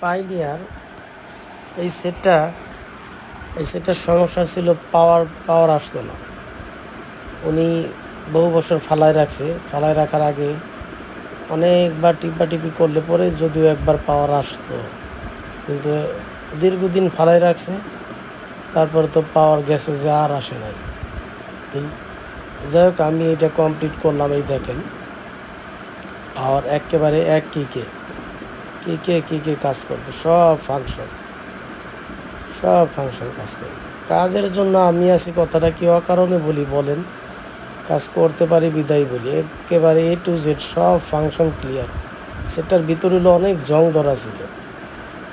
Pioneer এই সেটটার সমস্যা ছিল, পাওয়ার আসতো না। উনি বহু বছর ফালায় রাখার আগে অনেকবার টিপি করলে পরে যদিও একবার পাওয়ার আসতো, কিন্তু দীর্ঘদিন ফালাই রাখছে, তারপরে তো পাওয়ার গেছে যে আর আসে নাই। যাই হোক, আমি এটা কমপ্লিট করলাম। এই দেখেন, পাওয়ার একেবারে এক কিকে কাজ করবে, সব ফাংশন কাজ করবে। কাজের জন্য আমি আছি, কথাটা কি অকারণে বলি বলেন? কাজ করতে পারি বিদায় বলি। একেবারে A to Z সব ফাংশন ক্লিয়ার। সেটার ভিতরে হলো অনেক জং ধরা ছিল,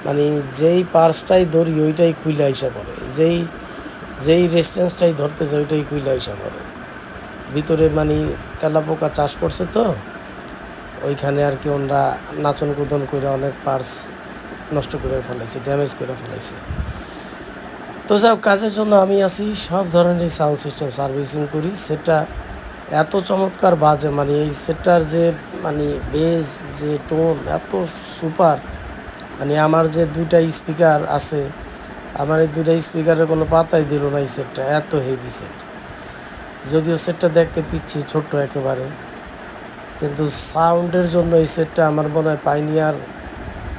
মানে যেই পার্সটাই ধরি ওইটাই খুইলে আইসা পড়ে, যেই রেস্টেন্সটাই ধরতে যায় ওইটাই খুইলে আইসা পড়ে ভিতরে। মানে তেলাপোকা চাষ করছে তো ওইখানে আর কি, ওনারা নাচন কুদন করে অনেক পার্স নষ্ট করে ফেলাইছে, ড্যামেজ করে ফেলাইছে। তো যাও, কাজের জন্য আমি আছি, সব ধরনের সাউন্ড সিস্টেম সার্ভিসিং করি। সেটা এত চমৎকার বাজে, মানে এই সেটটার যে মানে বেস, যে টোন এত সুপার। মানে আমার যে দুইটা স্পিকার আছে, আমার এই দুইটা স্পিকারের কোনো পাতাই দিল না। এই সেটটা এত হেভি সেট, যদিও সেটটা দেখতে পিচ্ছি ছোট্ট একেবারে, কিন্তু সাউন্ডের জন্য এই সেটটা আমার মনে হয় পাইনিয়ার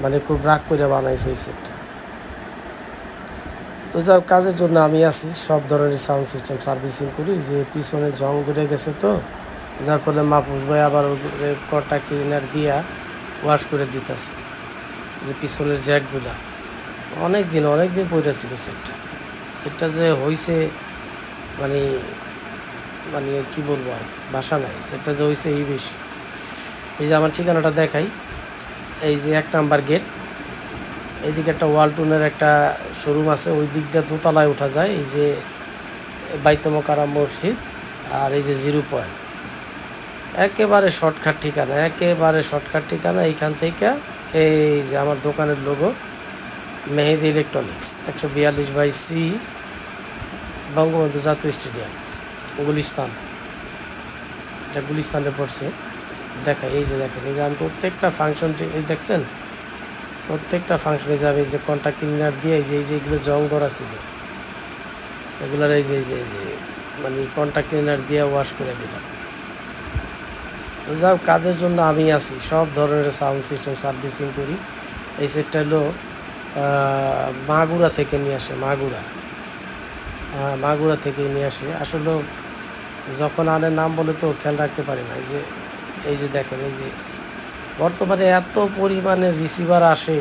মানে খুব রাগ করে বানাইছে এই সেটটা। তো যাও, কাজের জন্য আমি আছি, সব ধরনের সাউন্ড সিস্টেম সার্ভিসিং করি। যে পিছনে জং ধরে গেছে তো, যার ফলে মাহফুজ ভাই আবার কটা ক্লিনার দিয়া ওয়াশ করে দিতেছে। যে পিছনের জ্যাকগুলা অনেক দিন পড়েছিল সেটটা যে হয়েছে, মানে মানে কী বলবো আর, ভাষা নাই। সেটটা যে হয়েছে এই বেশি। এই যে আমার ঠিকানাটা দেখাই, এই যে 1 নাম্বার গেট, এইদিকে একটা ওয়ালটনের একটা শোরুম আছে, ওই দিক দিয়ে দোতলায় ওঠা যায়। এই যে বাইতুল মোকাররম মসজিদ, আর এই যে 0 পয়েন্ট, একেবারে শর্টকাট ঠিকানা। এইখান থেকে এই যে আমার দোকানের লোগো, মেহেদি ইলেকট্রনিক্স, 142/C, বঙ্গবন্ধু জাতীয় স্টেডিয়াম, গুলিস্তান। এটা গুলিস্তানে পড়ছে। এই যে দেখেন, এই যে আমি প্রত্যেকটা ফাংশনটি, এই দেখছেন, প্রত্যেকটা ফাংশনে যাবে। এই যে কন্ট্যাক্ট ক্লিনার দিয়ে এই যে এগুলো জং ধরা ছিল, এগুলোর এই যে মানে কন্ট্যাক্ট ক্লিনার দিয়ে ওয়াশ করে দিলাম। তো যাও, কাজের জন্য আমি আছি, সব ধরনের সাউন্ড সিস্টেম সার্ভিসিং করি। এই সেটটা হলো মাগুরা থেকে নিয়ে আসে, মাগুরা থেকে নিয়ে আসে। আসলে যখন আনে নাম বলে তো খেয়াল রাখতে পারি না। এই যে দেখেন, এই যে বর্তমানে এত পরিমাণে রিসিভার আসে,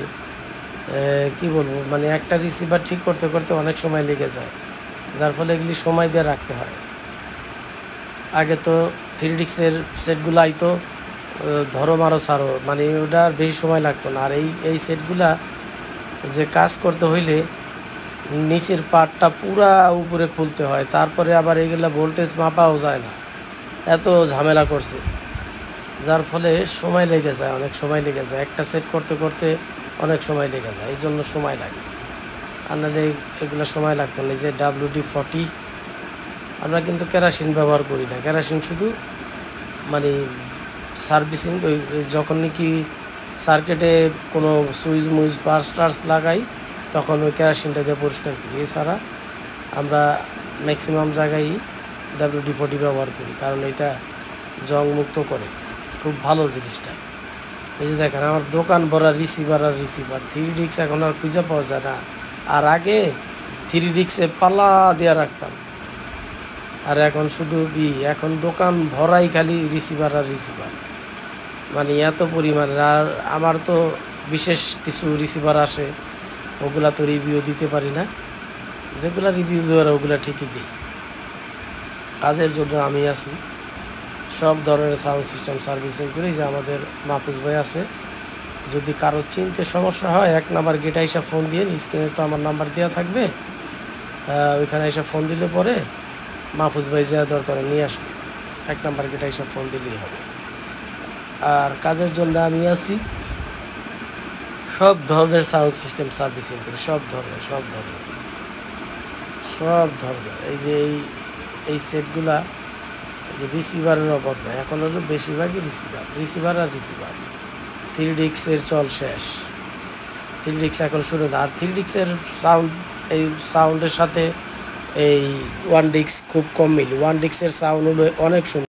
কি বলবো, মানে একটা রিসিভার ঠিক করতে করতে অনেক সময় লেগে যায়, যার ফলে এগুলি সময় দিয়ে রাখতে হয়। আগে তো 3Dixের সেটগুলো আইতো ধরো মারো ছাড়ো, মানে ওটা বেশি সময় লাগতো না। আর এই সেটগুলা যে কাজ করতে হইলে নিচের পার্টটা পুরা উপরে খুলতে হয়, তারপরে আবার এগুলা ভোল্টেজ মাপাও যায় না, এত ঝামেলা করছে, যার ফলে সময় লেগে যায়, অনেক সময় লেগে যায়। একটা সেট করতে করতে অনেক সময় লেগে যায়, এই জন্য সময় লাগে। আর নাহলে এগুলো সময় লাগতো না। যে WD-40, আমরা কিন্তু কেরোসিন ব্যবহার করি না। কেরোসিন শুধু মানে সার্ভিসিং, ওই যখন নাকি সার্কিটে কোনো সুইচ পার্স লাগাই, তখন ওই কেরোসিনটা দিয়ে পরিষ্কার করি। এছাড়া আমরা ম্যাক্সিমাম জায়গায় WD-40 ব্যবহার করি, কারণ এটা জং মুক্ত করে, খুব ভালো জিনিসটা। এই যে দেখেন, আমার দোকান ভরা রিসিভার 3Dix এখন আর খুঁজে পাওয়া যায় না। আর আগে 3Dixে পাল্লা দিয়ে রাখতাম, আর এখন শুধু এখন দোকান ভরাই খালি রিসিভার, মানে এত পরিমাণে। আর আমার তো বিশেষ কিছু রিসিভার আসে, ওগুলা তো রিভিউ দিতে পারি না। যেগুলা রিভিউ দেওয়ার ওগুলা ঠিকই দিই। কাজের জন্য আমি আছি, সব ধরনের সাউন্ড সিস্টেম সার্ভিসিং করি। যে আমাদের মাহফুজ ভাই আছে, যদি কারোর চিনতে সমস্যা হয় 1 নাম্বার গেটে এসে ফোন দিয়ে, স্ক্রিনে তো আমার নাম্বার দেওয়া থাকবে, ওইখানে এসে ফোন দিলে পরে মাহফুজ ভাই যা দরকার নিয়ে আসবে। 1 নাম্বার গেটে এসে ফোন দিলেই হবে। আর কাজের জন্য আমি আছি, সব ধরনের সাউন্ড সিস্টেম সার্ভিসিং করি, সব ধরনের। এই যে এই সেটগুলা, এই যে রিসিভারের অভাব নয়, এখন হলো বেশিরভাগই রিসিভার। 3Dixের চল শেষ। থ্রি ডিক্স এখন শুনে না। আর থ্রি ডিক্সের সাউন্ড, এই সাউন্ডের সাথে এই ওয়ান ডিক্স খুব কম মিল। ওয়ান ডিক্সের সাউন্ড হলো অনেক সুন্দর।